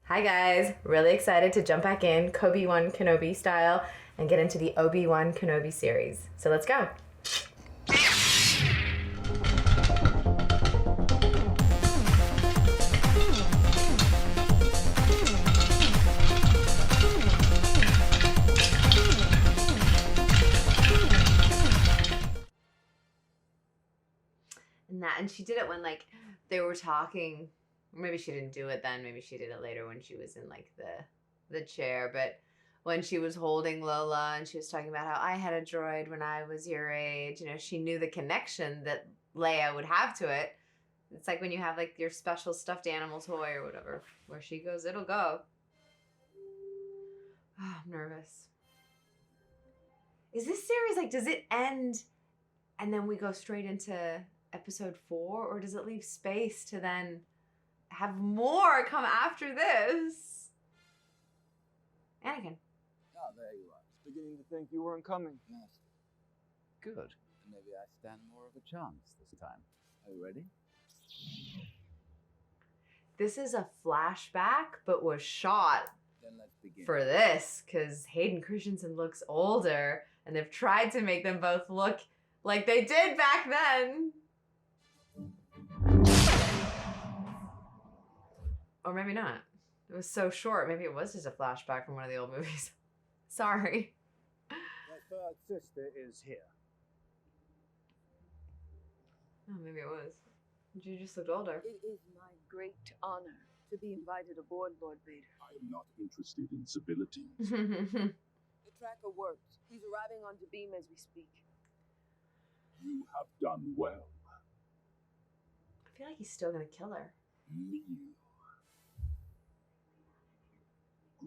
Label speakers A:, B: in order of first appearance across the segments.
A: Hi guys, really excited to jump back in Obi-Wan Kenobi style and get into the Obi-Wan Kenobi series. So let's go. And she did it when like they were talking. Maybe she didn't do it then. Maybe she did it later when she was in like the chair. But when she was holding Lola and she was talking about how I had a droid when I was your age, you know, she knew the connection that Leia would have to it. It's like when you have like your special stuffed animal toy or whatever. Where she goes, it'll go. Oh, I'm nervous. Is this series like, does it end and then we go straight into episode 4, or does it leave space to then have more come after this? Anakin.
B: Ah, there you are. Beginning to think you weren't coming.
C: Yes. Good. Maybe I stand more of a chance this time. Are you ready?
A: This is a flashback, but was shot
C: Then let's begin.
A: for this, because Hayden Christensen looks older, and they've tried to make them both look like they did back then. Or maybe not. It was so short. Maybe it was just a flashback from one of the old movies. Sorry.
B: My third sister is here.
A: Oh, maybe it was. You just looked older.
D: It is my great honor to be invited aboard, Lord Vader.
E: I am not interested in civilities.
D: The tracker works. He's arriving on Jabim as we speak.
E: You have done well.
A: I feel like he's still gonna kill her.
E: Kneel.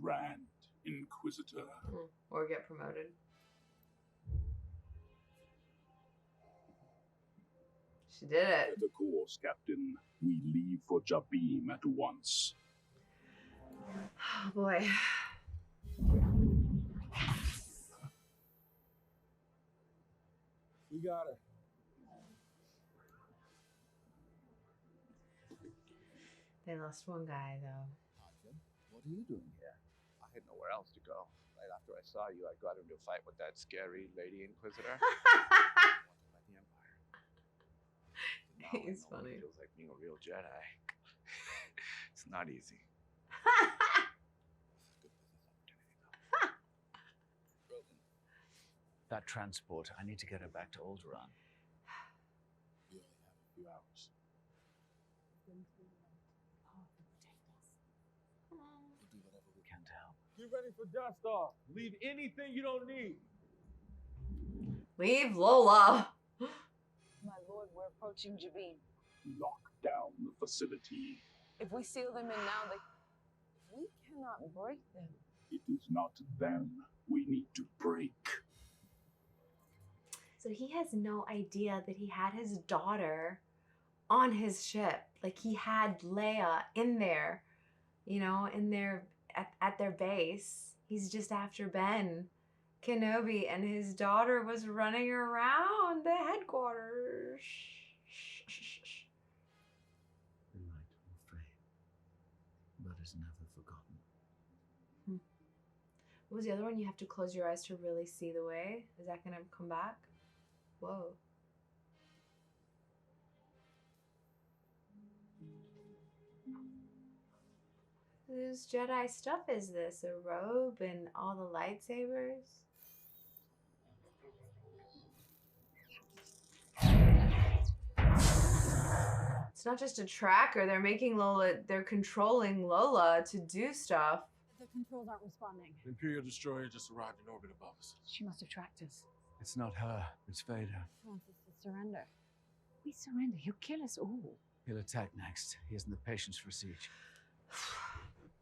E: Grand Inquisitor.
A: Or get promoted. She did it.
E: Set the course, Captain. We leave for Jabim at once.
A: Oh boy.
B: We got her.
A: They lost one guy though.
C: Arjun, what are you doing here?
F: I had nowhere else to go. Right after I saw you, I got into a fight with that scary lady Inquisitor. Wanted by the Empire. Now I
A: He's
F: know what
A: funny.
F: it feels like being a real Jedi. It's not easy. Good business opportunity, though.
C: Broken. That transport, I need to get her back to Alderaan.
E: We only have a few hours.
C: We'll do whatever we can to help.
B: Get ready for dust off. Leave anything you don't need.
A: Leave Lola.
D: My lord, we're approaching Jabim.
E: Lock down the facility.
D: If we seal them in now, if we cannot break them.
E: It is not them we need to break.
A: So he has no idea that he had his daughter on his ship. Like he had Leia in there, you know, in their at their base. He's just after Ben Kenobi, and his daughter was running around the headquarters.
C: You're right, I'm afraid. But it's never forgotten.
A: What was the other one? You have to close your eyes to really see the way. Is that gonna come back? Whoa. Whose Jedi stuff is this? A robe and all the lightsabers? It's not just a tracker. They're making Lola, they're controlling Lola to do stuff.
G: The controls aren't responding.
H: The Imperial destroyer just arrived in orbit above us.
G: She must have tracked us.
C: It's not her, it's Vader.
G: She wants us to surrender. We surrender, he'll kill us all.
C: He'll attack next. He hasn't the patience for siege.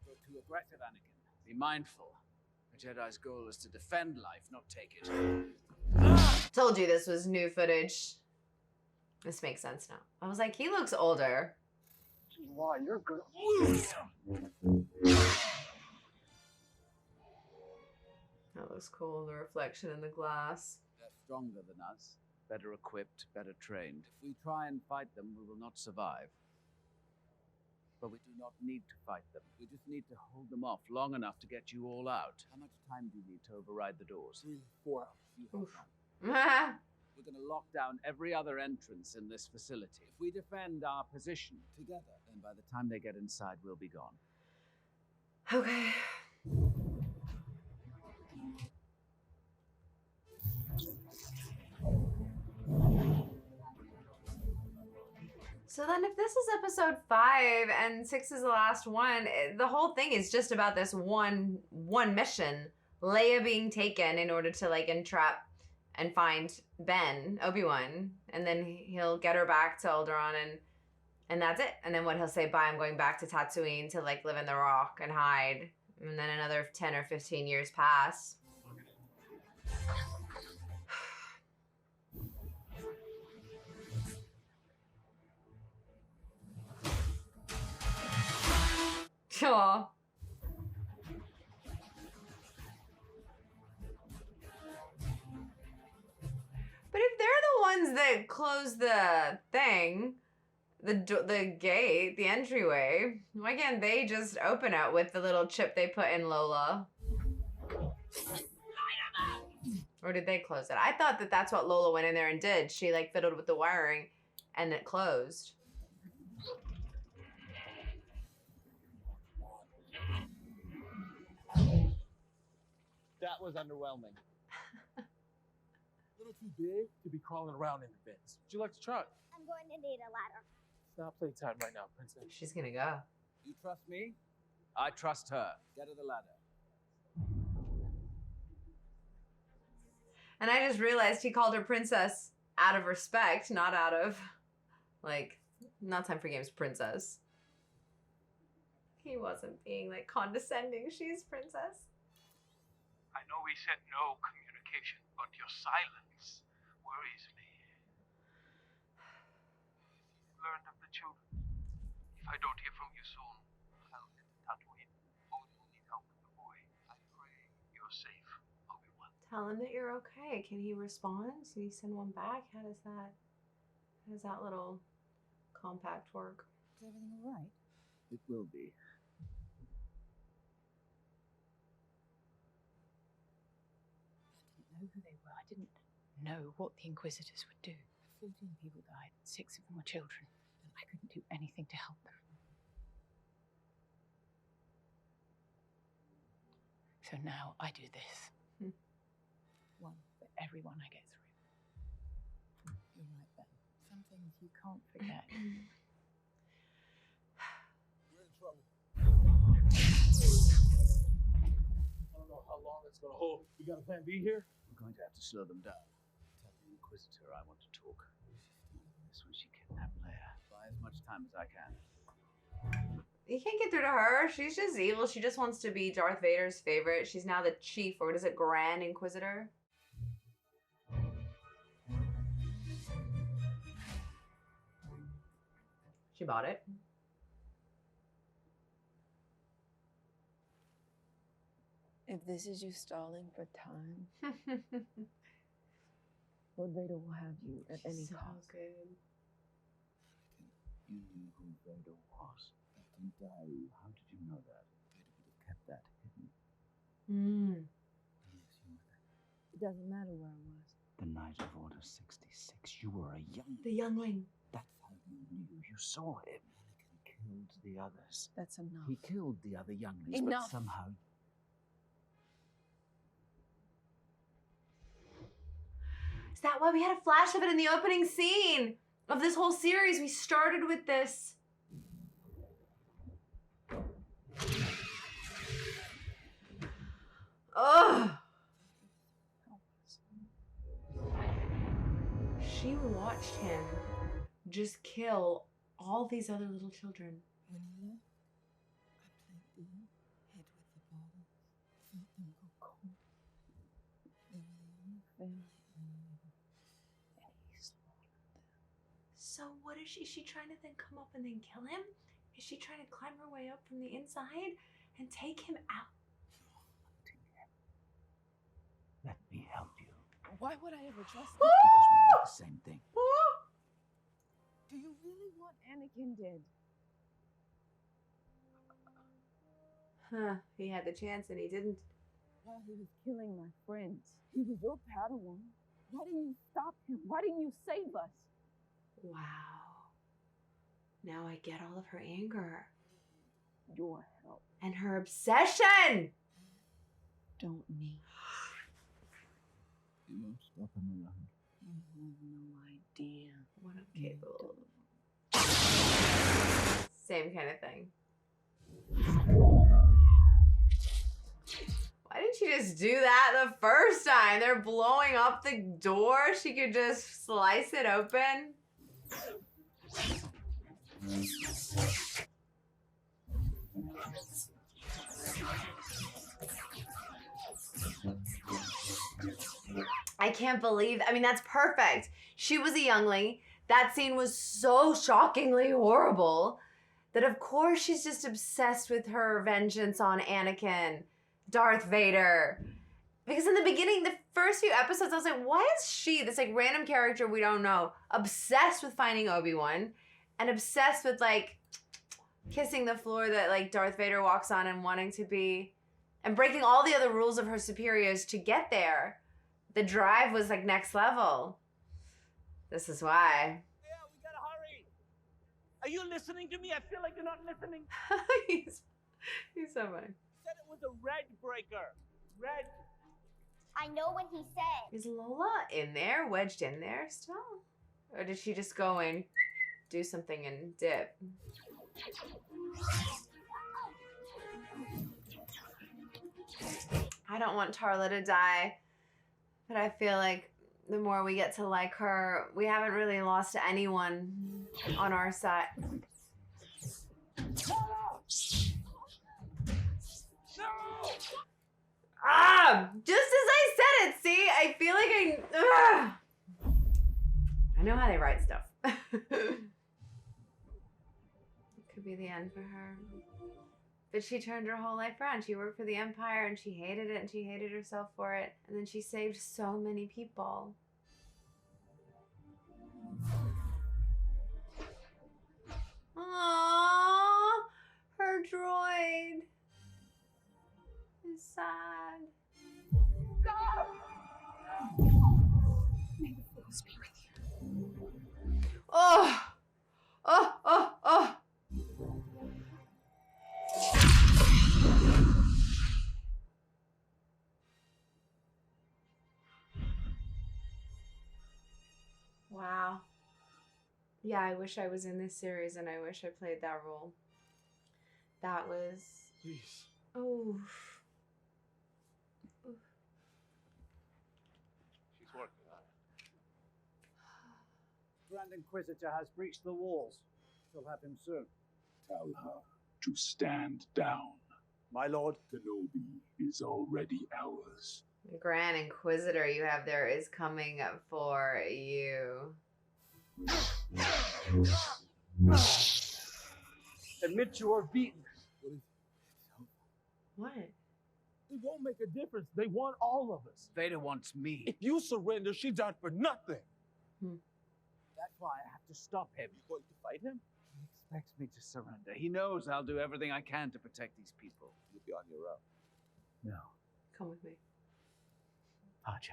C: You're too aggressive, Anakin. Be mindful. A Jedi's goal is to defend life, not take it.
A: Told you this was new footage. This makes sense now. I was like, he looks older.
B: Why, you're good.
A: That looks cool, the reflection in the glass.
C: They're stronger than us, better equipped, better trained. If we try and fight them, we will not survive. But we do not need to fight them. We just need to hold them off long enough to get you all out. How much time do you need to override the doors?
H: 4 hours.
C: You have
A: Oof.
C: time. We're going to lock down every other entrance in this facility. If we defend our position together, then by the time they get inside, we'll be gone.
A: Okay. So then if this is episode 5 and 6 is the last one, the whole thing is just about this one mission. Leia being taken in order to like entrap and find Ben, Obi-Wan. And then he'll get her back to Alderaan and that's it. And then what he'll say, bye, I'm going back to Tatooine to like live in the rock and hide. And then another 10 or 15 years pass. Aw. But if they're the ones that close the thing, the gate, the entryway, why can't they just open it with the little chip they put in Lola? Or did they close it? I thought that that's what Lola went in there and did. She like fiddled with the wiring and it closed.
B: That was underwhelming.
H: A little too big to be crawling around in the vents. Would you like to try?
I: I'm going to need a ladder.
H: It's not playtime right now, princess.
A: She's gonna go.
C: You trust me? I trust her. Get her the ladder.
A: And I just realized he called her princess out of respect, not out of, like, not time for games, princess. He wasn't being, like, condescending. She's princess.
J: I know we said no communication, but your silence worries me. You've learned of the children. If I don't hear from you soon, I'll head to Tatooine. Odin will need help with the boy. I pray you're safe, Obi-Wan.
A: Tell him that you're okay. Can he respond? Can he send one back? How does that little compact work?
G: Is everything all right?
C: It will be.
G: I didn't know who they were. I didn't know what the Inquisitors would do. 14 people died. 6 of them were children. And I couldn't do anything to help them. So now I do this. One for everyone I get through. You're right, Ben. Some things you can't forget.
H: We're in trouble. I don't know how long it's gonna hold. You got a plan B here?
C: We're going to have to slow them down. Tell the Inquisitor I want to talk. This when she kidnapped Leia. Buy as much time as I can.
A: You can't get through to her. She's just evil. She just wants to be Darth Vader's favorite. She's now the chief, or what is it, Grand Inquisitor? She bought it.
D: If this is you stalling for time, Lord Vader will have you at any
A: So
D: cost.
A: good.
C: You knew who Vader was. That didn't die. How did you know that? Vader would have kept that hidden.
A: Mm.
C: Yes, you were there.
D: It doesn't matter where I was.
C: The night of Order 66. You were a young.
A: The youngling.
C: That's how you knew. You saw him. Anakin killed the others.
D: That's enough.
C: He killed the other younglings,
D: Enough.
C: but somehow.
A: Is that why we had a flash of it in the opening scene of this whole series? We started with this. Ugh. She watched him just kill all these other little children.
D: When he left, I played the head with the ball, felt them go cold. They were the only family I knew, and he slaughtered them.
A: So what is she trying to then come up and then kill him? Is she trying to climb her way up from the inside and take him out?
C: Let me help you.
D: Why would I ever trust him?
C: Because we need the same thing.
D: Do you really want Anakin dead?
A: Huh, he had the chance and he didn't.
D: While he was killing my friends, he was your Padawan. Why didn't you stop him? Why didn't you save us?
A: Wow. Now I get all of her anger.
D: Your help.
A: And her obsession!
D: Don't need.
H: You won't stop him around.
D: You have no idea.
A: What a cable. Same kind of thing. Why didn't she just do that the first time? They're blowing up the door. She could just slice it open. I can't believe, I mean, that's perfect. She was a youngling. That scene was so shockingly horrible that of course she's just obsessed with her vengeance on Anakin, Darth Vader. Because in the beginning, the first few episodes, I was like, why is she, this like random character we don't know, obsessed with finding Obi-Wan and obsessed with like kissing the floor that like Darth Vader walks on and wanting to be, and breaking all the other rules of her superiors to get there. The drive was like next level. This is why.
J: Yeah, we gotta hurry. Are you listening to me? I feel like you're not listening.
A: he's so funny.
J: Said it was a red breaker. Red.
I: I know what he said.
A: Is Lola in there, wedged in there still? Or did she just go and do something and dip? I don't want Tarla to die, but I feel like the more we get to like her, we haven't really lost anyone on our side. Ah! Just as I said it, see? I feel like I know how they write stuff. It could be the end for her. But she turned her whole life around. She worked for the Empire and she hated it and she hated herself for it. And then she saved so many people. Aww, her droid is sad.
D: May the Force be with you.
A: Oh, oh, oh, oh. Wow. Yeah, I wish I was in this series and I wish I played that role. That was...
H: Please.
A: Oh.
F: She's working on it.
C: Grand Inquisitor has breached the walls. She'll have him soon.
E: Tell her to stand down.
C: My lord.
E: Kenobi is already ours.
A: The Grand Inquisitor you have there is coming for you.
C: Admit you are beaten.
A: What?
H: It won't make a difference. They want all of us.
C: Vader wants me.
H: If you surrender, she died for nothing.
C: That's why I have to stop him. You going to fight him? He expects me to surrender. He knows I'll do everything I can to protect these people.
F: You'll be on your own.
C: No.
A: Come with me.
C: Archer,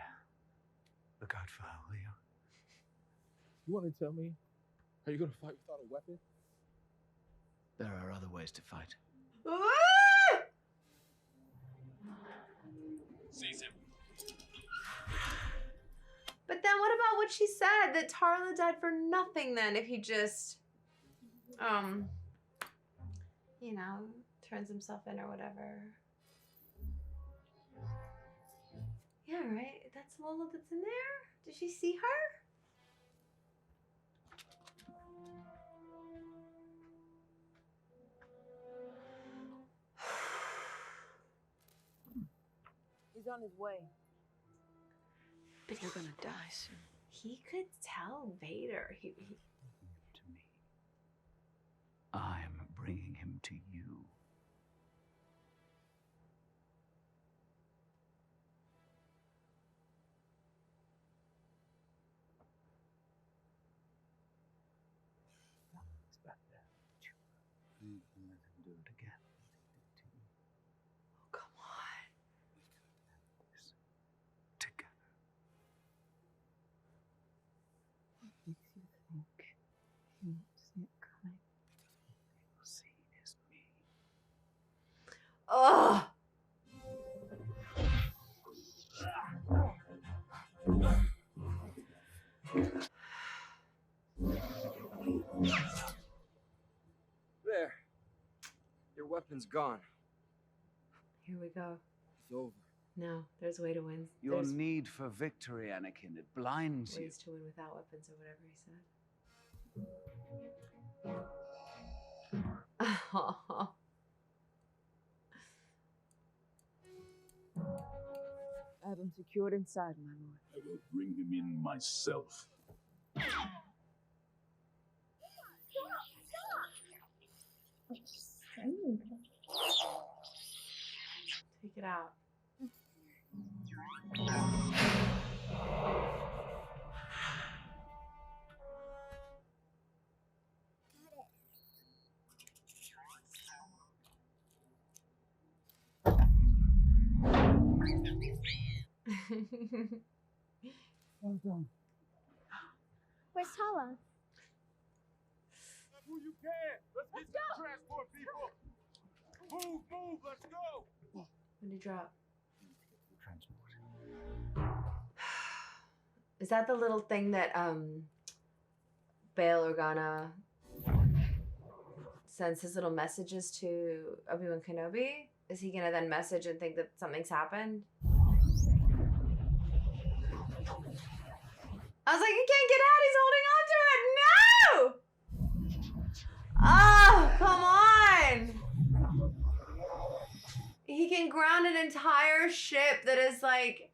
C: look out for her, will you?
H: You want to tell me how you're going to fight without a weapon?
C: There are other ways to fight.
E: Seize him.
A: But then what about what she said? That Tarla died for nothing then if he just, you know, turns himself in or whatever. Yeah, right? That's Lola that's in there? Did she see her?
D: He's on his way.
A: But
G: You're gonna die soon.
A: he could tell Vader.
C: To me. I'm bringing him to you. He's back there. You can let him do it again. He did it to you.
K: weapon's gone.
A: Here we go.
K: It's over.
A: No, there's a way to win.
C: Your
A: There's
C: need for victory, Anakin, it blinds you.
A: ways to win without weapons or whatever he said.
D: I have him secured inside, my lord.
E: I will bring him in myself.
A: Take it out.
D: Well done.
I: Where's Tala?
B: Who you can? Let's get some transport, people. Move, let's go.
A: When did he drop?
C: Transport.
A: Is that the little thing that Bail Organa sends his little messages to Obi-Wan Kenobi? Is he gonna then message and think that something's happened? I was like, he can't get out. He's holding on to it. No! Oh, come on. He can ground an entire ship that is like,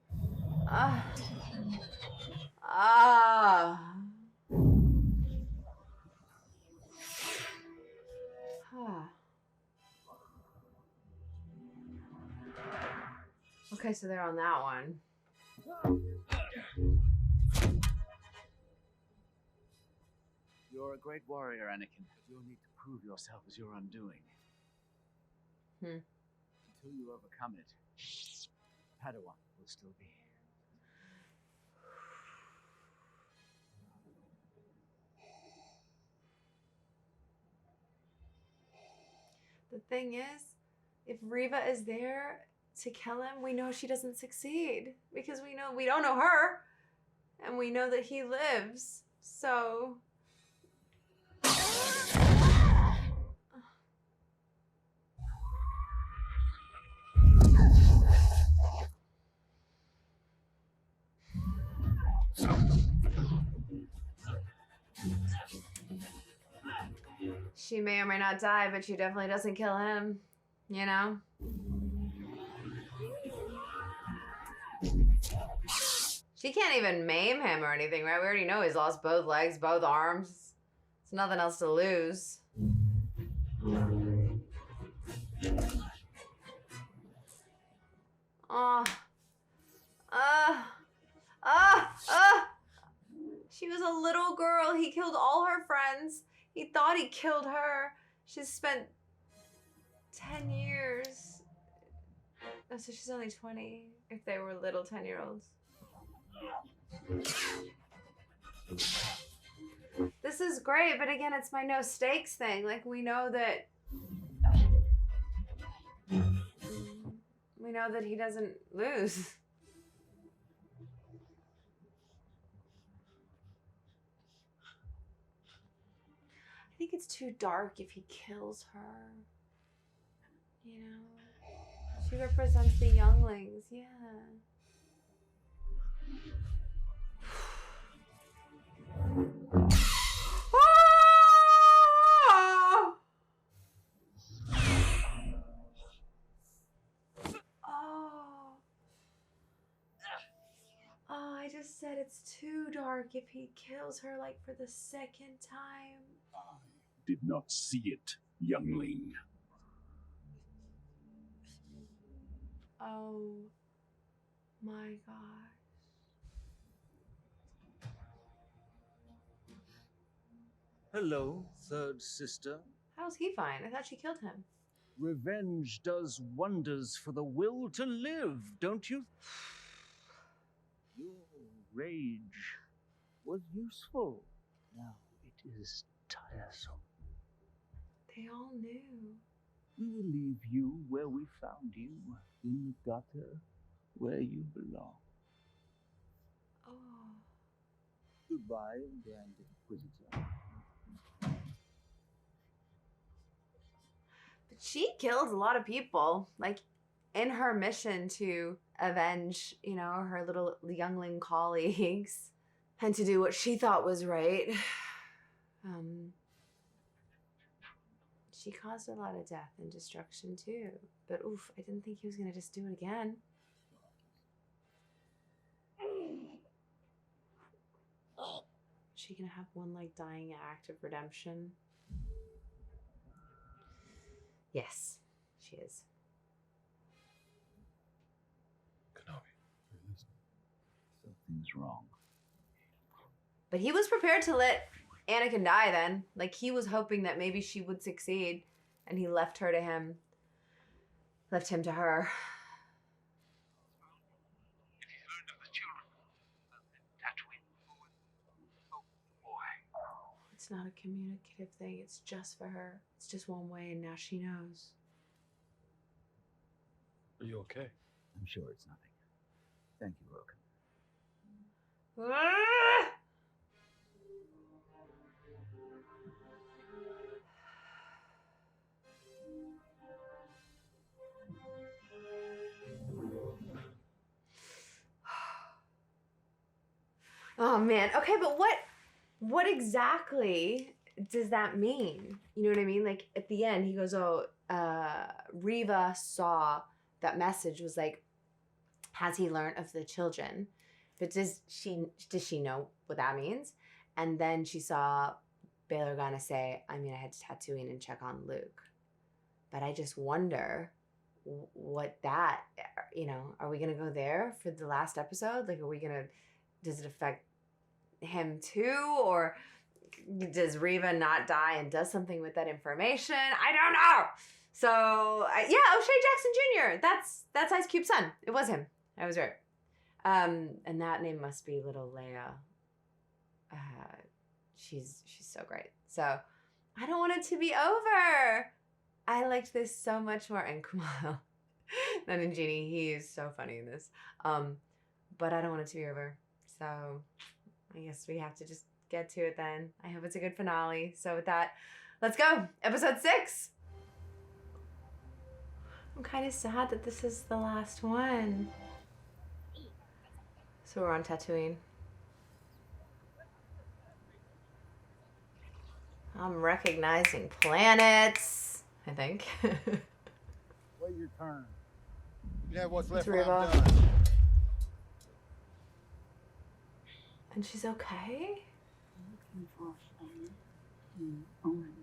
A: Okay, so they're on that one.
C: You're a great warrior, Anakin, but you'll need to prove yourself as your undoing. Until you overcome it, Padawan will still be.
A: The thing is, if Reva is there to kill him, we know she doesn't succeed because we don't know her, and we know that he lives. So she may or may not die, but she definitely doesn't kill him, you know? She can't even maim him or anything, right? We already know he's lost both legs, both arms. There's nothing else to lose. She was a little girl. He killed all her friends. He thought he killed her. She's spent 10 years. Oh, so she's only 20 if they were little 10-year-olds. This is great, but again, it's my no stakes thing. Like, we know that he doesn't lose. I think it's too dark if he kills her. You know? She represents the younglings, yeah. I just said it's too dark if he kills her, like, for the second time.
E: I did not see it, youngling.
A: Oh my gosh.
C: Hello, third sister.
A: How's he fine? I thought she killed him.
C: Revenge does wonders for the will to live, don't you? Your rage was useful. Now it is tiresome.
A: They all knew.
C: We will leave you where we found you, in the gutter, where you belong.
A: Oh.
C: Goodbye, Grand Inquisitor.
A: But she killed a lot of people, like, in her mission to avenge, you know, her little youngling colleagues and to do what she thought was right. She caused a lot of death and destruction too. But oof, I didn't think he was gonna just do it again. Is she gonna have one like dying act of redemption? Yes, she is.
E: Kenobi,
C: Something's wrong.
A: But he was prepared to let Anakin die then. Like, he was hoping that maybe she would succeed, and he left her to him. Left him to her.
J: If he learned of the children, Tatooine would help the boy.
A: It's not a communicative thing. It's just for her. It's just one way, and now she knows.
E: are you okay?
C: I'm sure it's nothing. Thank you, Logan.
A: Ah! Oh man. Okay, but what exactly does that mean? You know what I mean? Like at the end he goes, "Oh, Reva saw that message, was like, has he learned of the children?" But does she know what that means? And then she saw Bail Organa say, "I'm gonna head to Tatooine and check on Luke." But I just wonder what that, you know, are we gonna go there for the last episode? Like, does it affect him too, or does Reva not die and does something with that information? I don't know. So yeah, O'Shea Jackson Jr. That's Ice Cube's son. It was him. I was right. And that name must be little Leia. She's so great. So I don't want it to be over. I liked this so much more in Kumail than in Genie. He is so funny in this. But I don't want it to be over. So I guess we have to just get to it then. I hope it's a good finale. So with that, let's go. Episode 6. I'm kind of sad that this is the last one. So we're on Tatooine. I'm recognizing planets, I think.
H: Wait your turn.
B: You have what's left
A: It's
B: when I'm
A: Reva.
B: done.
A: And she's okay?
D: Looking for Leia and Owen.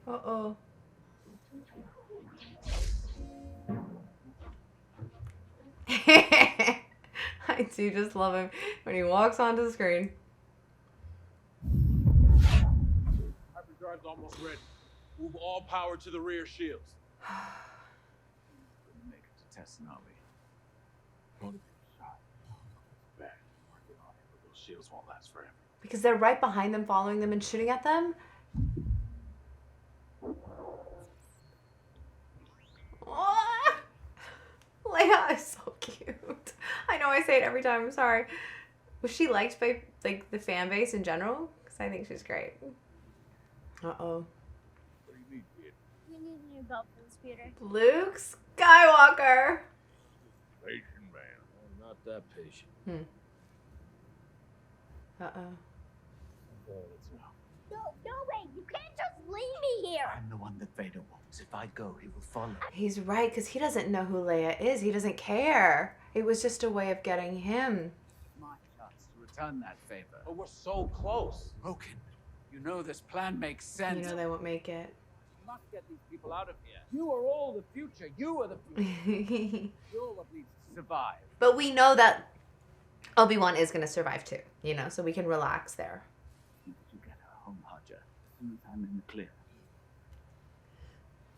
A: Uh-oh. I do just love him when he walks onto the screen.
H: Hyperdrive's almost ready. Move all power to the rear shields.
C: Couldn't make it to Tessenobi.
E: Motivated shot. Bad. Working on it, but those shields won't last forever.
A: Because they're right behind them, following them and shooting at them. Oh, Leia is so cute. I know I say it every time. I'm sorry. Was she liked by like the fan base in general? Because I think she's great. Uh-oh.
E: What do you need, kid?
I: We need a new belt for the speeder.
A: Luke Skywalker.
E: Patient man. I'm not that patient.
A: Uh-oh.
I: No way! You can't just leave me here!
C: I'm the one that Vader wants. If I go, he will follow.
A: He's right, because he doesn't know who Leia is. He doesn't care. It was just a way of getting him.
C: My chance to return that favor.
H: But we're so close.
C: Broken. You know this plan makes sense.
A: You know they won't make it.
C: You must get these people out of here. You are all the future. You are the future. You're what needs to survive.
A: But we know that Obi-Wan is going to survive too, you know, so we can relax there.
C: You get her home, Hodger. As soon as I'm in the clear.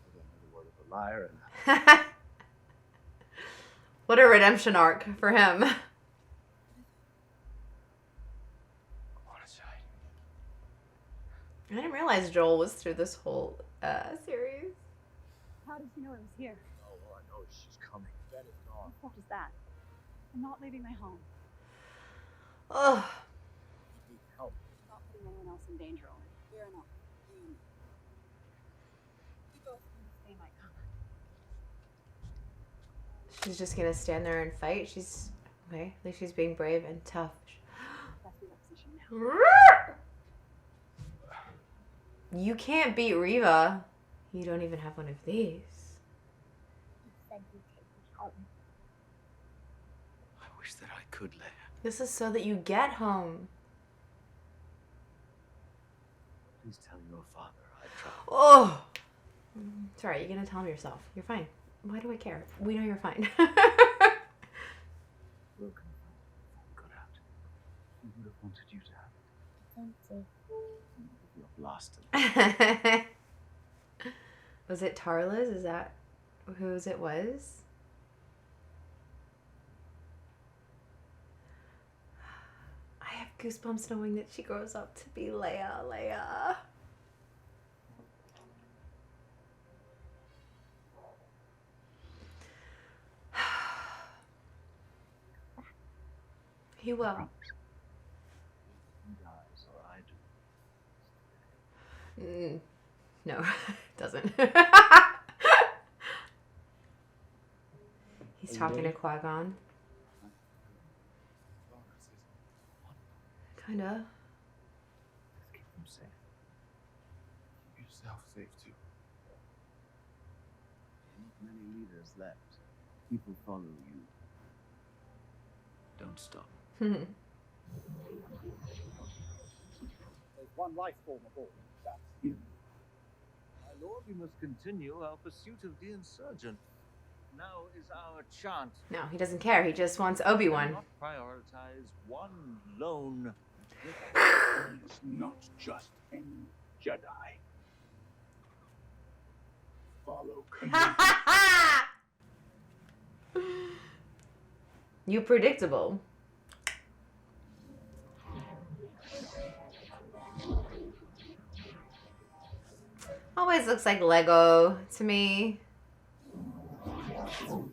C: I don't know the word of a liar. And
A: What a redemption arc for him.
C: on his side.
A: I didn't realize Joel was through this whole series.
K: How did you know I was here?
H: Oh, well, I know she's coming. That is gone.
K: What is that? I'm not leaving my home.
A: Oh,
H: Need help.
K: Not putting anyone else in danger, Owen. Fair enough.
A: She's just gonna stand there and fight. She's okay. At least she's being brave and tough. You can't beat Reva. You don't even have one of these.
I: Said you'd take me home.
C: I wish that I could, Leia.
A: This is so that you get home.
C: Please tell your father I tried.
A: Oh! It's alright, you're gonna tell him yourself. You're fine. Why do I care? We know you're fine.
C: We'll confront before we got out. We would have wanted you to have it. You're blasted.
A: Was it Tarla's? Is that whose it was? I have goosebumps knowing that she grows up to be Leia. He will.
C: He dies or I do.
A: No, it doesn't. He's talking to Qui-Gon. Kinda.
C: Let's keep them safe.
E: Keep yourself safe too.
C: Not many leaders left. People follow you. Don't stop.
J: There's one life form aboard. That's you.
F: My lord, we must continue our pursuit of the insurgent. Now is our chance.
A: No, he doesn't care. He just wants Obi-Wan.
F: Not prioritize one lone.
E: It's not just any Jedi. Follow Kenobi.
A: You predictable. Always looks like Lego to me. Oh,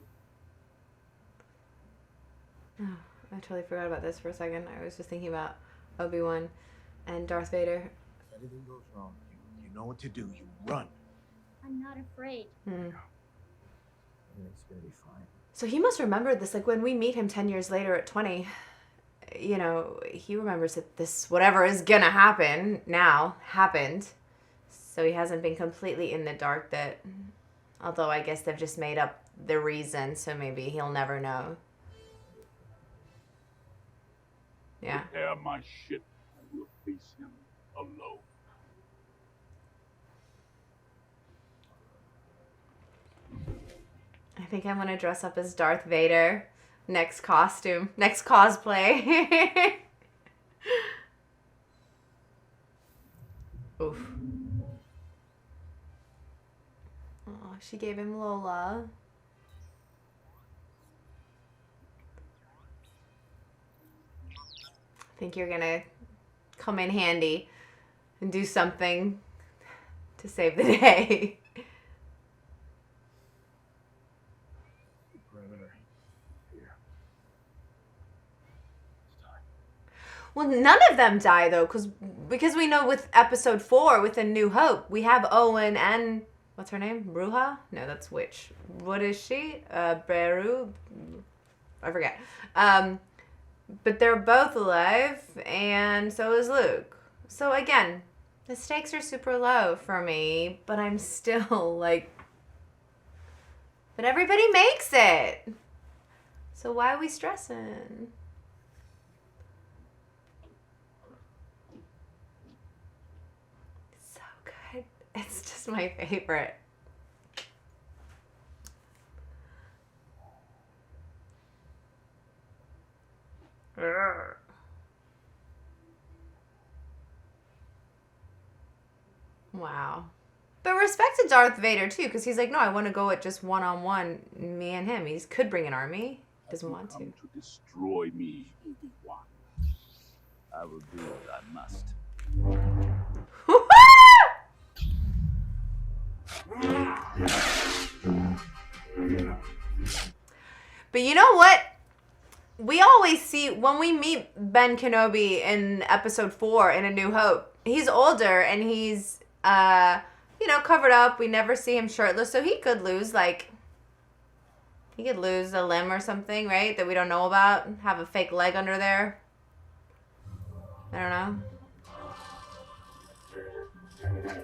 A: I totally forgot about this for a second. I was just thinking about Obi-Wan and Darth Vader.
E: If anything goes wrong, you know what to do. You run.
I: I'm not afraid.
E: Everything's gonna be fine.
A: So he must remember this. Like when we meet him 10 years later at 20, you know, he remembers that this, whatever is gonna happen now, happened. So he hasn't been completely in the dark that, although I guess they've just made up the reason, so maybe he'll never know. Yeah.
E: Prepare my ship and we'll face him alone.
A: I think I'm gonna dress up as Darth Vader. Next costume. Next cosplay. Oof. Oh, she gave him Lola. I think you're gonna come in handy and do something to save the day.
E: Perimeter. Here. It's time.
A: Well, none of them die though, because we know with episode 4, with A New Hope, we have Owen and what's her name? Bruja? No, that's Witch. What is she? Beru? I forget. But they're both alive, and so is Luke. So again, the stakes are super low for me, but I'm still like, but everybody makes it. So why are we stressing? So good. It's just my favorite. Wow. But respect to Darth Vader too, because he's like, no, I want to go at just one-on-one, me and him. He could bring an army. Doesn't want to.
E: Come to destroy me, Obi-Wan.
C: I will do what I must.
A: But you know what? We always see, when we meet Ben Kenobi in episode 4 in A New Hope, he's older and he's, you know, covered up. We never see him shirtless, so he could lose, like, He could lose a limb or something, right? That we don't know about. Have a fake leg under there. I don't know.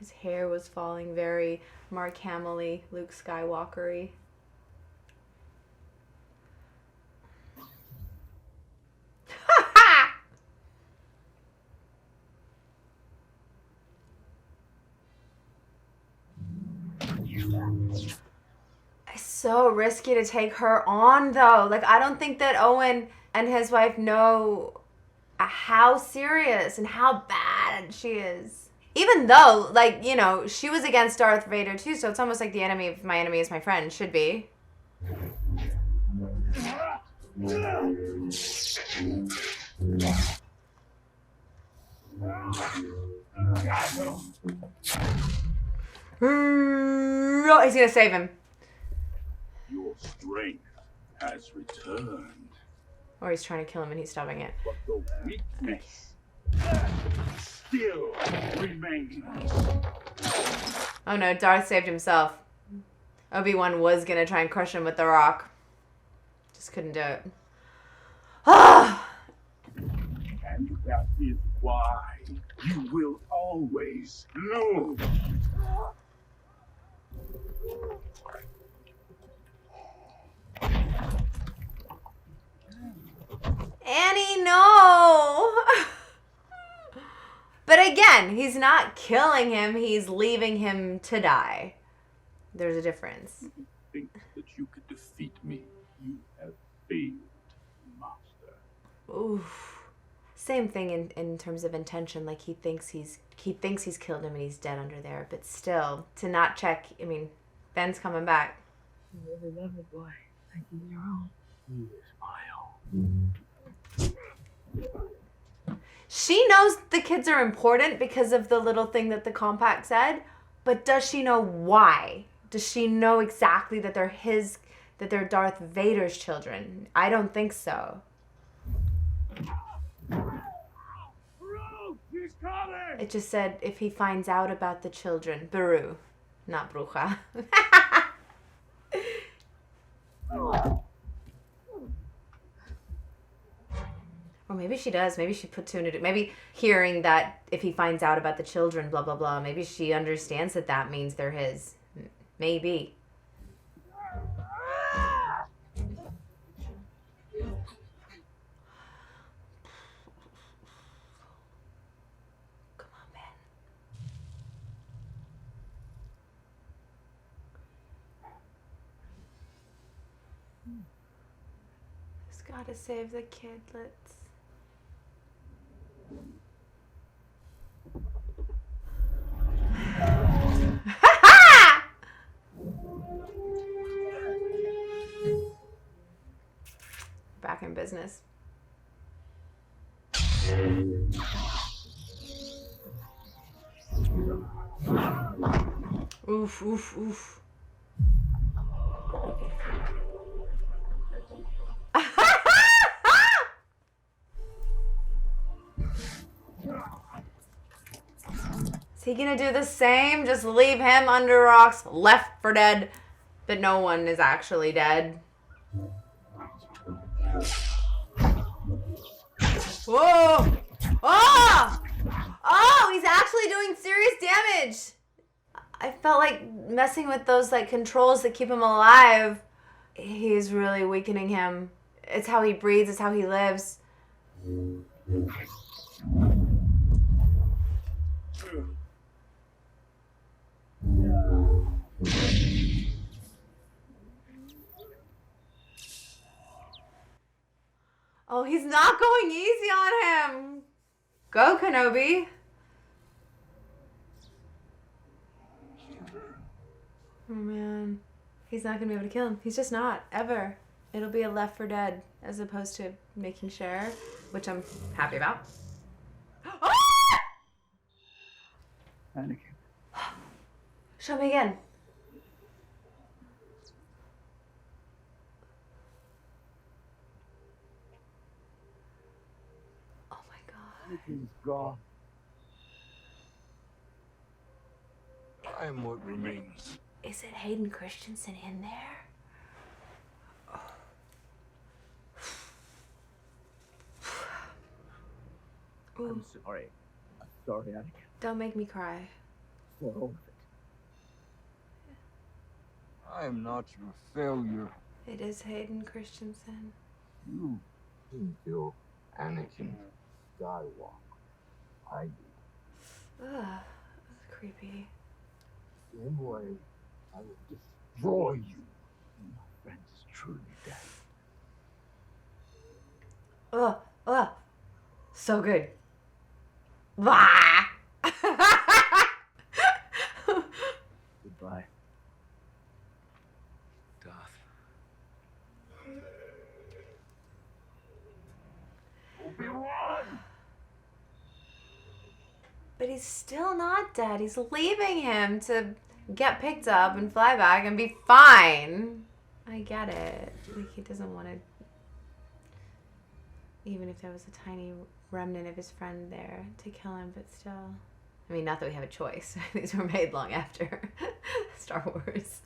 A: His hair was falling very Mark Hamill-y, Luke Skywalker-y. It's so risky to take her on, though. Like, I don't think that Owen and his wife know how serious and how bad she is. Even though, like, you know, she was against Darth Vader, too, so it's almost like the enemy of my enemy is my friend. Should be. Oh, he's gonna save him.
E: Your strength has returned.
A: Or he's trying to kill him and he's stopping it.
E: But the weakness still remains.
A: Oh no, Darth saved himself. Obi-Wan was gonna try and crush him with the rock. Just couldn't do it. Ah!
E: And that is why you will always lose.
A: Annie, no! But again, he's not killing him, he's leaving him to die. There's a difference.
E: Think that you could defeat me. You have failed, Master.
A: Oof. Same thing in terms of intention, like he thinks he's killed him and he's dead under there, but still, to not check, I mean, Ben's coming back.
D: You really love it, boy. Like he's your own.
E: He is my own.
A: She knows the kids are important because of the little thing that the compact said, but does she know why? Does she know exactly that they're Darth Vader's children? I don't think so. It just said if he finds out about the children. Beru, not Bruja. Or maybe she does. Maybe she put two and two. Maybe hearing that if he finds out about the children, blah, blah, blah. Maybe she understands that that means they're his. Maybe. Come on, Ben. Just gotta save the kidlets. Back in business. Oof, oof, oof. Is he gonna do the same? Just leave him under rocks, left for dead, but no one is actually dead. Whoa! Oh! Oh, he's actually doing serious damage. I felt like messing with those like controls that keep him alive. He's really weakening him. It's how he breathes, it's how he lives. Oh, he's not going easy on him. Go, Kenobi. Oh, man. He's not going to be able to kill him. He's just not, ever. It'll be a Left 4 Dead as opposed to making sure, which I'm happy about. Oh!
C: Anakin.
A: Show me again. Oh my God.
E: Anakin's gone.
H: I am what remains.
A: Is it Hayden Christensen in there?
C: I'm sorry.
H: I'm sorry, Anakin,
A: Don't make me cry.
H: for all of it.
B: I am not your failure.
A: It is Hayden Christensen.
E: You didn't kill Anakin Skywalker. I did.
A: Ugh, that's creepy.
E: Same way, I will destroy you when my friend is truly dead.
A: Ugh, ugh. So good. Wah!
C: Goodbye. Darth.
E: Obi-Wan!
A: But he's still not dead. He's leaving him to get picked up and fly back and be fine. I get it. Like, he doesn't want to... Even if there was a tiny remnant of his friend there to kill him, but still... I mean, not that we have a choice. These were made long after Star Wars.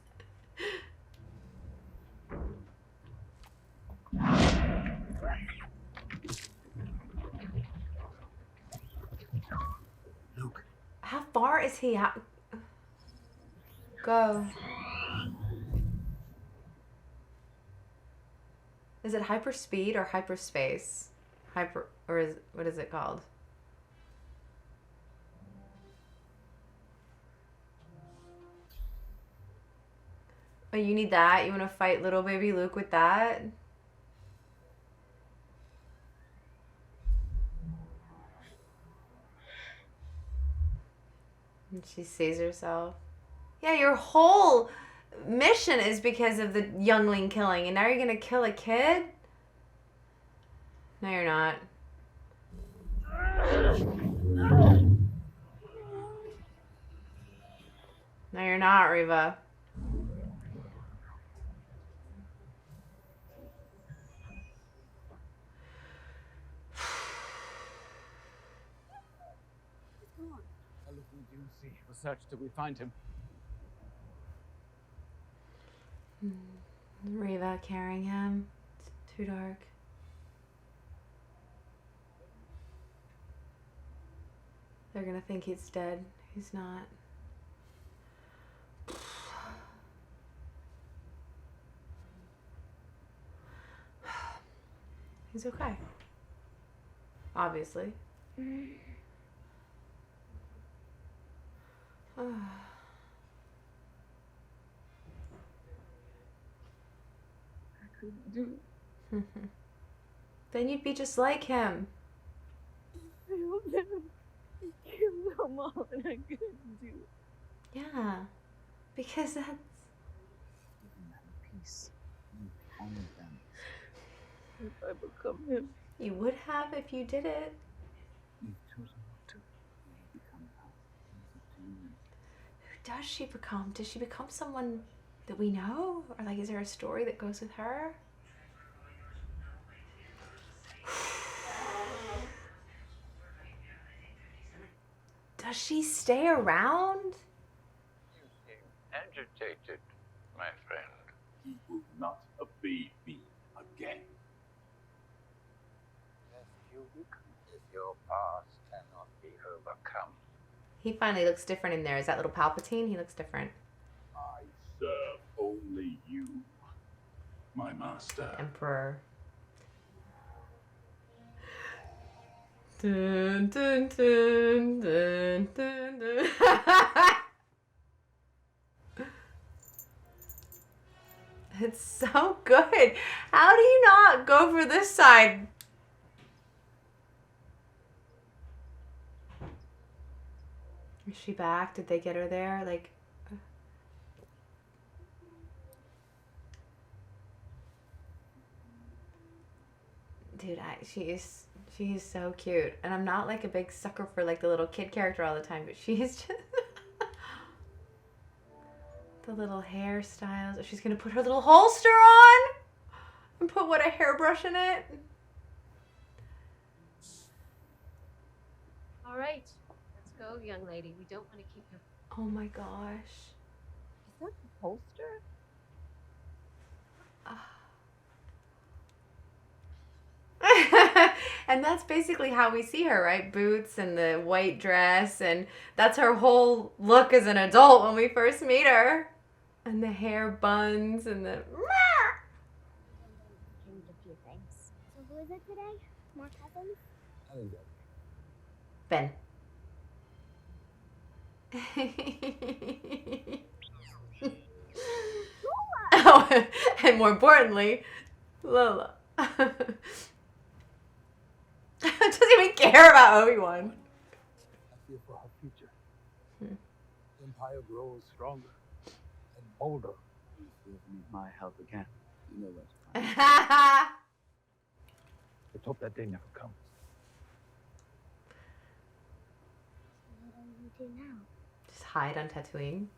H: Luke.
A: How far is he out? Go. Is it hyperspeed or hyperspace? Or is, what is it called? Oh, you need that? You want to fight little baby Luke with that? And she sees herself. Yeah, your whole mission is because of the youngling killing, and now you're gonna kill a kid? No, you're not. No, you're not, Reva.
C: I'll look in the see. We'll search till we find him.
A: Reva carrying him. It's too dark. They're gonna think he's dead. He's not. He's okay. Obviously. Then you'd be just like him.
D: Killed them. He killed them all and I couldn't do it.
A: Yeah. Because that's...
C: Giving them peace. You honor them.
D: If I become him.
A: You would have if you did it.
C: You've chosen not to. You become now. It's up to you.
A: Who does she become? Does she become someone that we know? Or like, is there a story that goes with her? Does she stay around?
F: You seem agitated, my friend.
E: He will not obey me again.
F: Lest you weaken if your past cannot be overcome.
A: He finally looks different in there. Is that little Palpatine? He looks different.
E: I serve only you, my master.
A: Emperor. Dun, dun, dun, dun, dun, dun. It's so good. How do you not go for this side? Is she back? Did they get her there? Like... Dude, she is so cute. And I'm not like a big sucker for like the little kid character all the time, but she's just the little hairstyles. She's gonna put her little holster on and put what, a hairbrush in it.
L: All right, let's go, young lady. We don't want to keep you.
A: Oh my gosh.
D: Is that the holster?
A: And that's basically how we see her, right? Boots and the white dress, and that's her whole look as an adult when we first meet her. And the hair buns and the...
I: Change a few things. So who is it today? More cousins?
H: I think that.
A: Ben. Oh, and more importantly, Lola. Doesn't even care about Obi-Wan.
H: I fear for her future. The Empire grows stronger and bolder.
C: You need my help again. You know that.
H: Let's hope that day never comes.
I: What are you do now?
A: Just hide on Tatooine.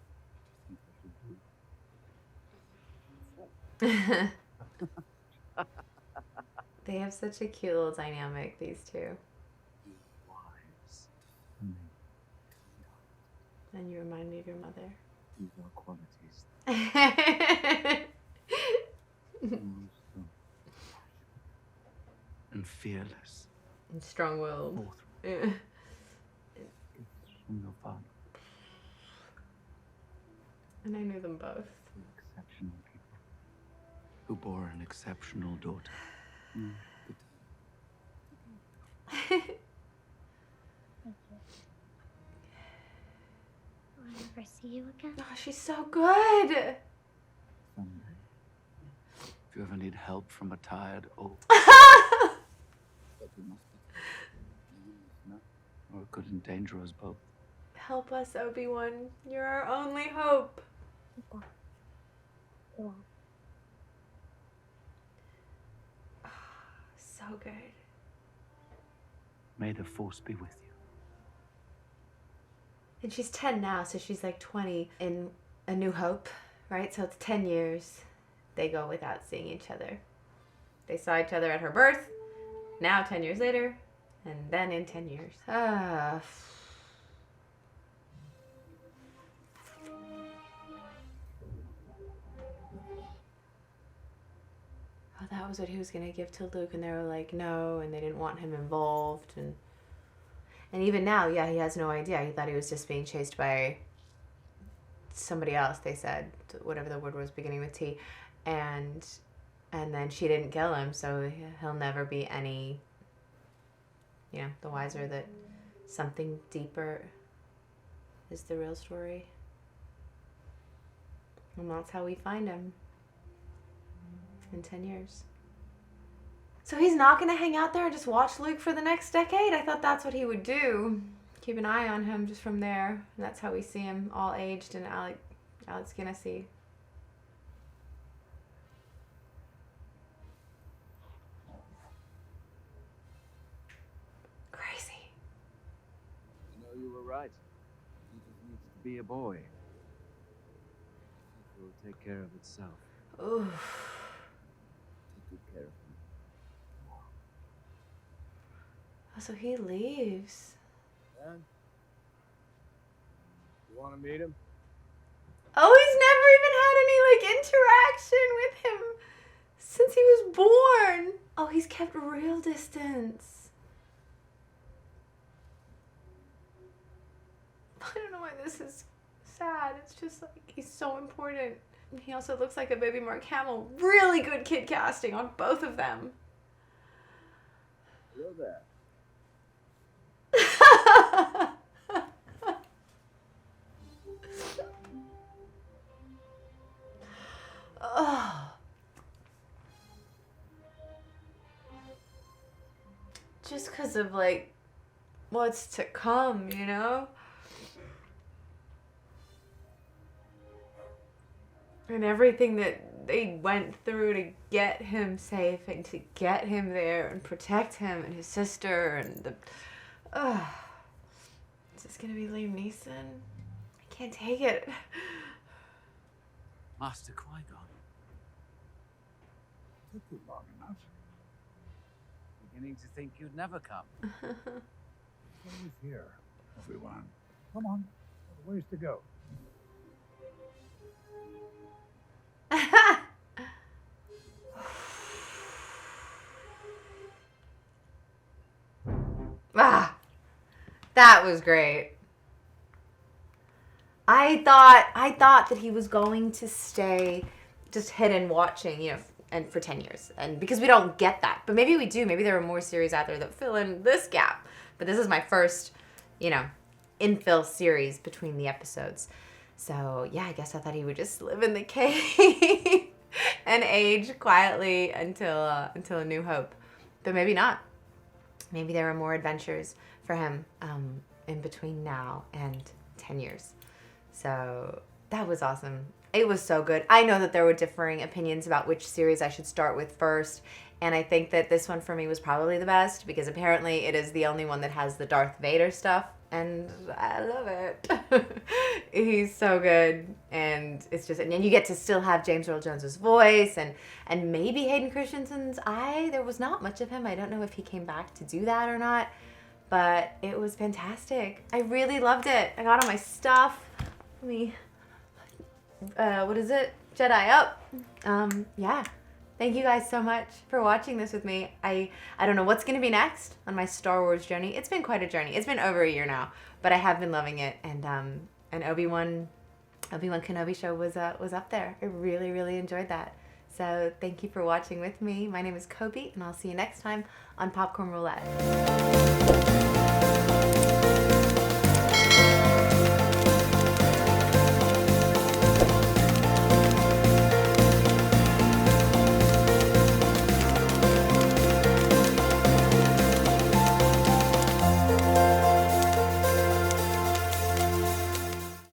A: They have such a cute little dynamic, these two.
C: Wives.
A: And you remind me of your mother.
C: These are qualities. And fearless.
A: And strong-willed.
C: Forthright.
A: Yeah.
C: It's from your father.
A: And I knew them both.
C: Exceptional people who bore an exceptional daughter.
I: Thank you. Will I ever see you again?
A: Oh, she's so good.
C: Someday. If you ever need help from a tired old. Or it could endanger us both.
A: Help us, Obi-Wan. You're our only hope.
I: Go on.
A: So good.
C: May the Force be with you.
A: And she's 10 now, so she's like 20 in A New Hope, right? So it's 10 years they go without seeing each other. They saw each other at her birth, now 10 years later, and then in 10 years. Oh, that was what he was going to give to Luke, and they were like, no, and they didn't want him involved. And even now, yeah, he has no idea. He thought he was just being chased by somebody else, they said, whatever the word was beginning with T. And then she didn't kill him, so he'll never be any, you know, the wiser that something deeper is the real story. And that's how we find him. In 10 years. So he's not going to hang out there and just watch Luke for the next decade? I thought that's what he would do. Keep an eye on him just from there. And that's how we see him all aged and Alex Guinnessy. Crazy.
C: You know, you were right. He just needs to be a boy. It will take care of itself.
A: Oof.
C: Good care of him.
A: Oh, so he leaves.
H: Dan? You want to meet him?
A: Oh, he's never even had any, like, interaction with him since he was born. Oh, he's kept real distance. I don't know why this is sad. It's just, like, he's so important. He also looks like a baby Mark Hamill. Really good kid casting on both of them.
C: Hello there.
A: Oh. Just because of, like, what's to come, you know? And everything that they went through to get him safe and to get him there and protect him and his sister and the... Is this gonna be Liam Neeson? I can't take it.
C: Master Qui-Gon.
H: Took you long enough.
C: Beginning to think you'd never come.
H: Always here, everyone. Come on, got a ways to go.
A: That was great. I thought that he was going to stay just hidden watching, you know, and for 10 years. And because we don't get that. But maybe we do. Maybe there are more series out there that fill in this gap. But this is my first, you know, infill series between the episodes. So, yeah, I guess I thought he would just live in the cave and age quietly until A New Hope. But maybe not. Maybe there are more adventures for him in between now and 10 years. So that was awesome. It was so good. I know that there were differing opinions about which series I should start with first. And I think that this one for me was probably the best because apparently it is the only one that has the Darth Vader stuff. And I love it. He's so good. And it's just, and then you get to still have James Earl Jones's voice and maybe Hayden Christensen's eye. There was not much of him. I don't know if he came back to do that or not. But it was fantastic. I really loved it. I got all my stuff. Let me, what is it? Jedi up. Yeah. Thank you guys so much for watching this with me. I don't know what's going to be next on my Star Wars journey. It's been quite a journey. It's been over a year now, but I have been loving it. And Obi-Wan Kenobi show was up there. I really, really enjoyed that. So thank you for watching with me. My name is Coby, and I'll see you next time on Popcorn Roulette.